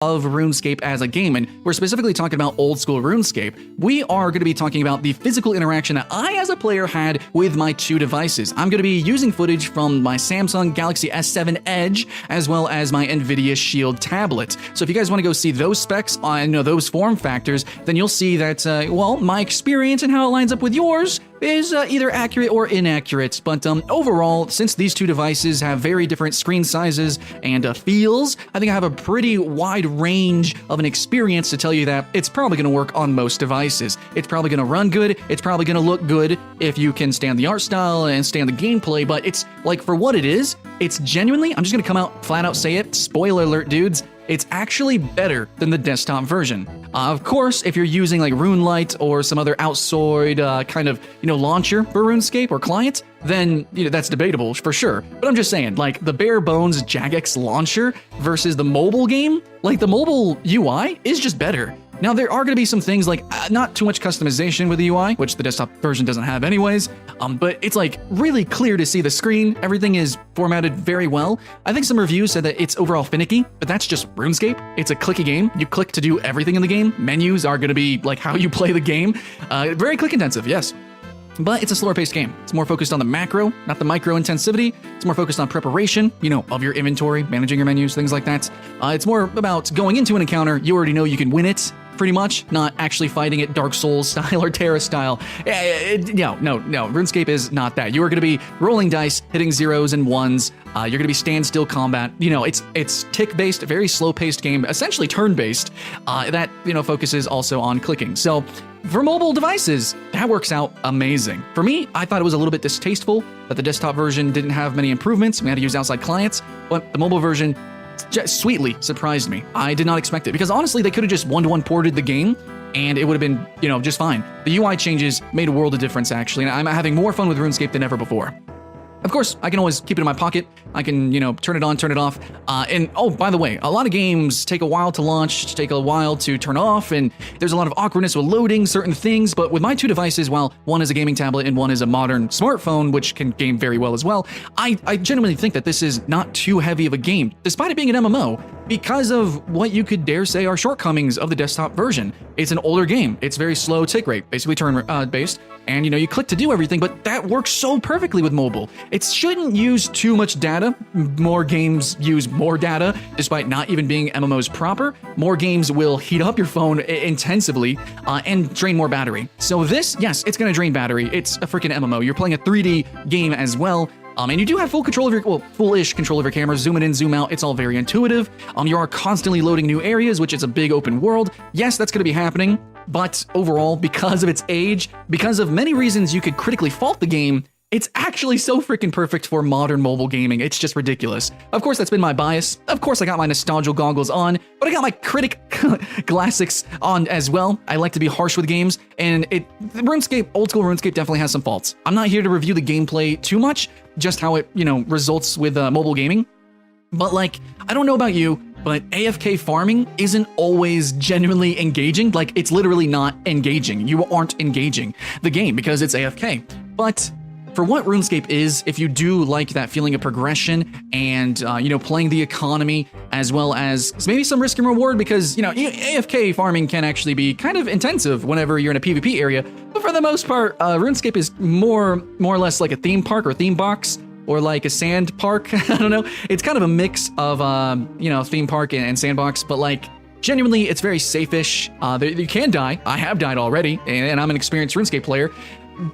of RuneScape as a game, and we're specifically talking about old school RuneScape. We are going to be talking about the physical interaction that I as a player had with my two devices. I'm going to be using footage from my Samsung Galaxy S7 Edge as well as my NVIDIA Shield tablet. So if you guys want to go see those specs on those form factors, then you'll see that, well, my experience and how it lines up with yours is either accurate or inaccurate. But overall, since these two devices have very different screen sizes and feels, I think I have a pretty wide range of an experience to tell you that it's probably going to work on most devices. It's probably going to run good. It's probably going to look good if you can stand the art style and stand the gameplay. But it's like, for what it is, it's genuinely, I'm just going to come out, flat out say it, spoiler alert, dudes, it's actually better than the desktop version. Of course, if you're using like RuneLite or some other outside kind of, launcher for RuneScape or client, then, that's debatable for sure. But I'm just saying, like, the bare bones Jagex launcher versus the mobile game, like the mobile UI is just better. Now, there are going to be some things like not too much customization with the UI, which the desktop version doesn't have anyways, but it's like really clear to see the screen. Everything is formatted very well. I think some reviews said that it's overall finicky, but that's just RuneScape. It's a clicky game. You click to do everything in the game. Menus are going to be like how you play the game. Very click intensive, yes. But it's a slower paced game. It's more focused on the macro, not the micro intensivity. It's more focused on preparation, of your inventory, managing your menus, things like that. It's more about going into an encounter. You already know you can win it, pretty much, not actually fighting it Dark Souls style or Terra style. No, RuneScape is not that. You are going to be rolling dice, hitting zeros and ones. You're going to be standstill combat. It's tick-based, very slow-paced game, essentially turn-based, that, focuses also on clicking. So for mobile devices, that works out amazing. For me, I thought it was a little bit distasteful that the desktop version didn't have many improvements. We had to use outside clients, but the mobile version just sweetly surprised me. I did not expect it, because honestly, they could have just one-to-one ported the game and it would have been, just fine. The UI changes made a world of difference, actually, and I'm having more fun with RuneScape than ever before. Of course, I can always keep it in my pocket. I can, turn it on, turn it off. And oh, by the way, a lot of games take a while to launch, take a while to turn off, and there's a lot of awkwardness with loading certain things. But with my two devices, while one is a gaming tablet and one is a modern smartphone, which can game very well as well, I genuinely think that this is not too heavy of a game, despite it being an MMO, because of what you could dare say are shortcomings of the desktop version. It's an older game. It's very slow tick rate, basically turn-based, and you click to do everything, but that works so perfectly with mobile. It shouldn't use too much data. More games use more data, despite not even being MMOs proper. More games will heat up your phone intensively and drain more battery. So this, yes, it's going to drain battery. It's a freaking MMO. You're playing a 3D game as well. And you do have full control of your, well, full-ish control of your camera, zoom in, zoom out. It's all very intuitive. You are constantly loading new areas, which is a big open world. Yes, that's going to be happening, but overall, because of its age, because of many reasons you could critically fault the game, it's actually so freaking perfect for modern mobile gaming. It's just ridiculous. Of course, that's been my bias. Of course, I got my nostalgia goggles on, but I got my critic classics on as well. I like to be harsh with games, and RuneScape, old school RuneScape definitely has some faults. I'm not here to review the gameplay too much, just how it, results with mobile gaming. But like, I don't know about you, but AFK farming isn't always genuinely engaging. Like, it's literally not engaging. You aren't engaging the game because it's AFK. But for what RuneScape is, if you do like that feeling of progression and, playing the economy as well as maybe some risk and reward, because, AFK farming can actually be kind of intensive whenever you're in a PvP area. But for the most part, RuneScape is more or less like a theme park or theme box, or like a sand park. I don't know. It's kind of a mix of, theme park and sandbox, but like, genuinely, it's very safe-ish. You can die. I have died already, and I'm an experienced RuneScape player.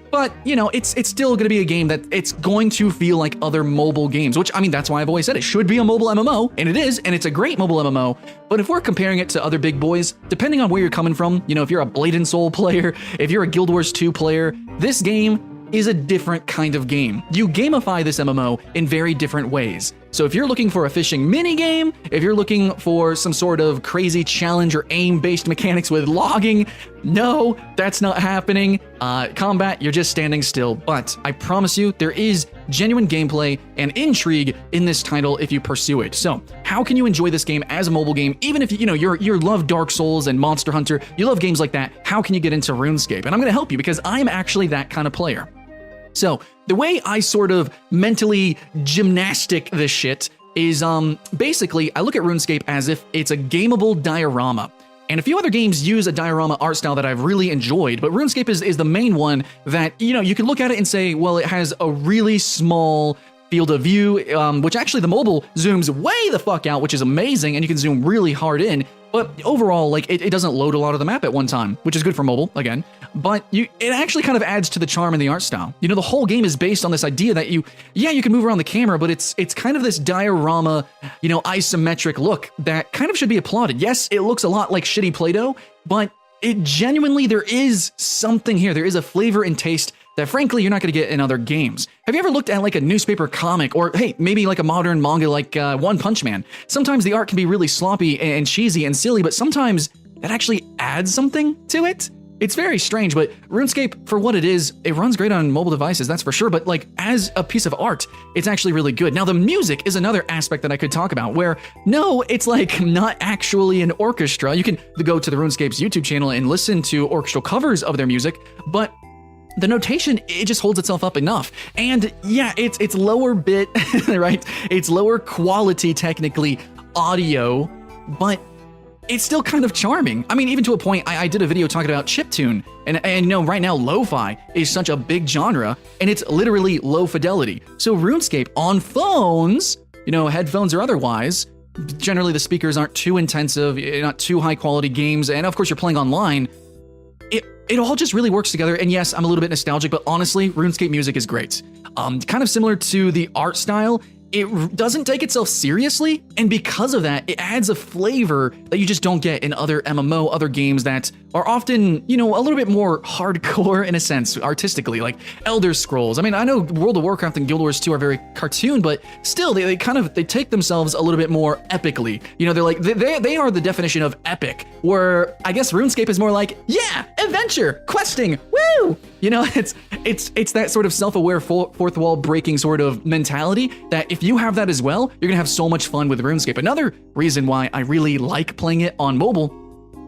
But, it's still going to be a game that it's going to feel like other mobile games, which, I mean, that's why I've always said it should be a mobile MMO, and it is, and it's a great mobile MMO. But if we're comparing it to other big boys, depending on where you're coming from, if you're a Blade and Soul player, if you're a Guild Wars 2 player, this game is a different kind of game. You gamify this MMO in very different ways. So if you're looking for a fishing minigame, if you're looking for some sort of crazy challenge or aim-based mechanics with logging, no, that's not happening. Combat, you're just standing still. But I promise you, there is genuine gameplay and intrigue in this title if you pursue it. So how can you enjoy this game as a mobile game, even if you love Dark Souls and Monster Hunter, you love games like that? How can you get into RuneScape? And I'm going to help you because I'm actually that kind of player. So the way I sort of mentally gymnastic this shit is basically I look at RuneScape as if it's a gameable diorama. And a few other games use a diorama art style that I've really enjoyed, but RuneScape is the main one that, you can look at it and say, well, it has a really small field of view, which actually the mobile zooms way the fuck out, which is amazing, and you can zoom really hard in. But overall, like, it doesn't load a lot of the map at one time, which is good for mobile, again. But it actually kind of adds to the charm in the art style. The whole game is based on this idea that you can move around the camera, but it's kind of this diorama, isometric look that kind of should be applauded. Yes, it looks a lot like shitty Play-Doh, but it genuinely, there is something here. There is a flavor and taste that frankly you're not going to get in other games. Have you ever looked at like a newspaper comic, or hey, maybe like a modern manga like One Punch Man? Sometimes the art can be really sloppy and cheesy and silly, but sometimes that actually adds something to it. It's very strange, but RuneScape, for what it is, it runs great on mobile devices, that's for sure, but like as a piece of art, it's actually really good. Now the music is another aspect that I could talk about, where no, it's like not actually an orchestra. You can go to the RuneScape's YouTube channel and listen to orchestral covers of their music, but the notation, it just holds itself up enough. And yeah, it's lower bit, right? It's lower quality, technically, audio, but it's still kind of charming. I mean, even to a point, I did a video talking about chiptune, and right now, lo-fi is such a big genre, and it's literally low fidelity. So RuneScape on phones, headphones or otherwise, generally the speakers aren't too intensive, not too high quality games, and of course you're playing online, it all just really works together. And yes, I'm a little bit nostalgic, but honestly, RuneScape music is great. Kind of similar to the art style, it doesn't take itself seriously, and because of that, it adds a flavor that you just don't get in other MMO, other games that are often, a little bit more hardcore in a sense, artistically, like Elder Scrolls. I mean, I know World of Warcraft and Guild Wars 2 are very cartoon, but still, they take themselves a little bit more epically. They're like, they are the definition of epic, where I guess RuneScape is more like, yeah, adventure, questing, woo! It's that sort of self-aware fourth wall breaking sort of mentality that if you have that as well, you're gonna have so much fun with RuneScape. Another reason why I really like playing it on mobile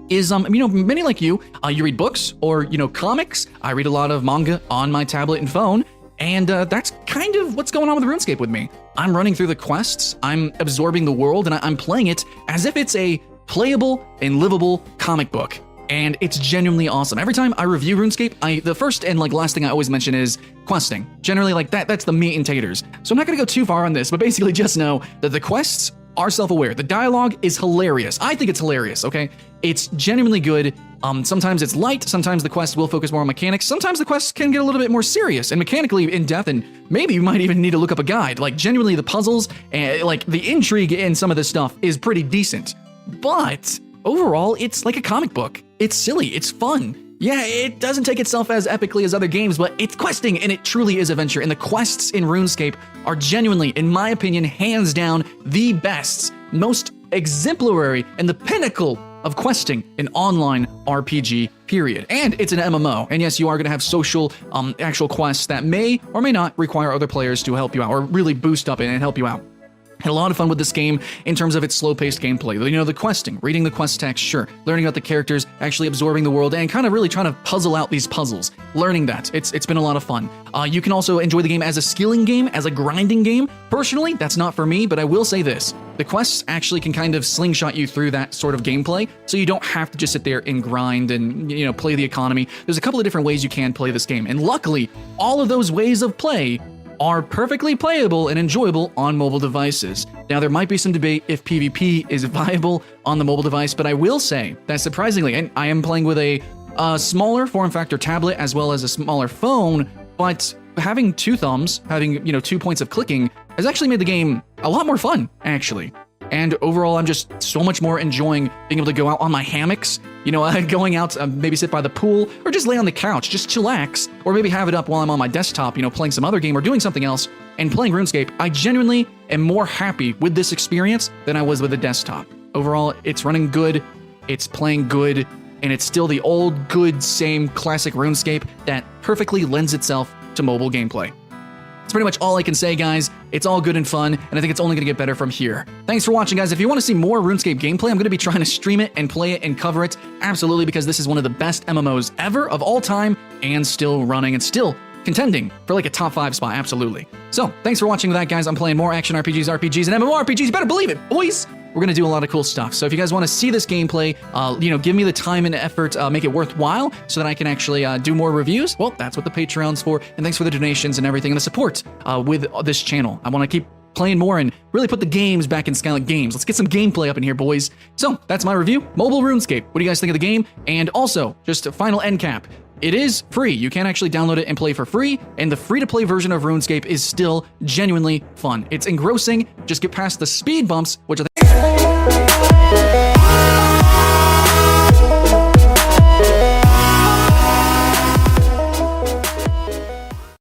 is, many like you read books or, comics. I read a lot of manga on my tablet and phone, and that's kind of what's going on with RuneScape with me. I'm running through the quests, I'm absorbing the world, and I'm playing it as if it's a playable and livable comic book. And it's genuinely awesome. Every time I review RuneScape, the first and last thing I always mention is questing. Generally that's the meat and taters. So I'm not gonna go too far on this, but basically just know that the quests are self-aware. The dialogue is hilarious. I think it's hilarious, okay? It's genuinely good. Sometimes it's light, sometimes the quest will focus more on mechanics, sometimes the quests can get a little bit more serious and mechanically in-depth, and maybe you might even need to look up a guide. Like, genuinely the puzzles and the intrigue in some of this stuff is pretty decent. But overall, it's like a comic book. It's silly, it's fun. Yeah, it doesn't take itself as epically as other games, but it's questing, and it truly is adventure. And the quests in RuneScape are genuinely, in my opinion, hands down, the best, most exemplary, and the pinnacle of questing in online RPG, period. And it's an MMO. And yes, you are going to have social, actual quests that may or may not require other players to help you out, or really boost up and help you out. Had a lot of fun with this game in terms of its slow-paced gameplay. The questing, reading the quest text, sure. Learning about the characters, actually absorbing the world, and kind of really trying to puzzle out these puzzles. Learning that. It's been a lot of fun. You can also enjoy the game as a skilling game, as a grinding game. Personally, that's not for me, but I will say this. The quests actually can kind of slingshot you through that sort of gameplay, so you don't have to just sit there and grind and, play the economy. There's a couple of different ways you can play this game, and luckily, all of those ways of play are perfectly playable and enjoyable on mobile devices. Now, there might be some debate if PvP is viable on the mobile device, but I will say that surprisingly, and I am playing with a smaller form factor tablet as well as a smaller phone, but having two thumbs, having, 2 points of clicking, has actually made the game a lot more fun, actually. And overall, I'm just so much more enjoying being able to go out on my hammocks, going out, maybe sit by the pool, or just lay on the couch, just chillax, or maybe have it up while I'm on my desktop, playing some other game or doing something else, and playing RuneScape. I genuinely am more happy with this experience than I was with the desktop. Overall, it's running good, it's playing good, and it's still the old, good, same classic RuneScape that perfectly lends itself to mobile gameplay. That's pretty much all I can say, guys. It's all good and fun, and I think it's only going to get better from here. Thanks for watching, guys. If you want to see more RuneScape gameplay, I'm going to be trying to stream it and play it and cover it, absolutely, because this is one of the best MMOs ever of all time, and still running, and still contending for like a top 5 spot, absolutely. So, thanks for watching that, guys. I'm playing more action RPGs, RPGs, and MMORPGs. Better believe it, boys! We're gonna do a lot of cool stuff. So if you guys want to see this gameplay, give me the time and effort, make it worthwhile so that I can actually do more reviews, well, that's what the Patreon's for. And thanks for the donations and everything and the support with this channel. I want to keep playing more and really put the games back in Skylight Games. Let's get some gameplay up in here, boys. So that's my review. Mobile RuneScape. What do you guys think of the game? And also, just a final end cap. It is free. You can actually download it and play for free, and the free-to-play version of RuneScape is still genuinely fun. It's engrossing. Just get past the speed bumps, which I think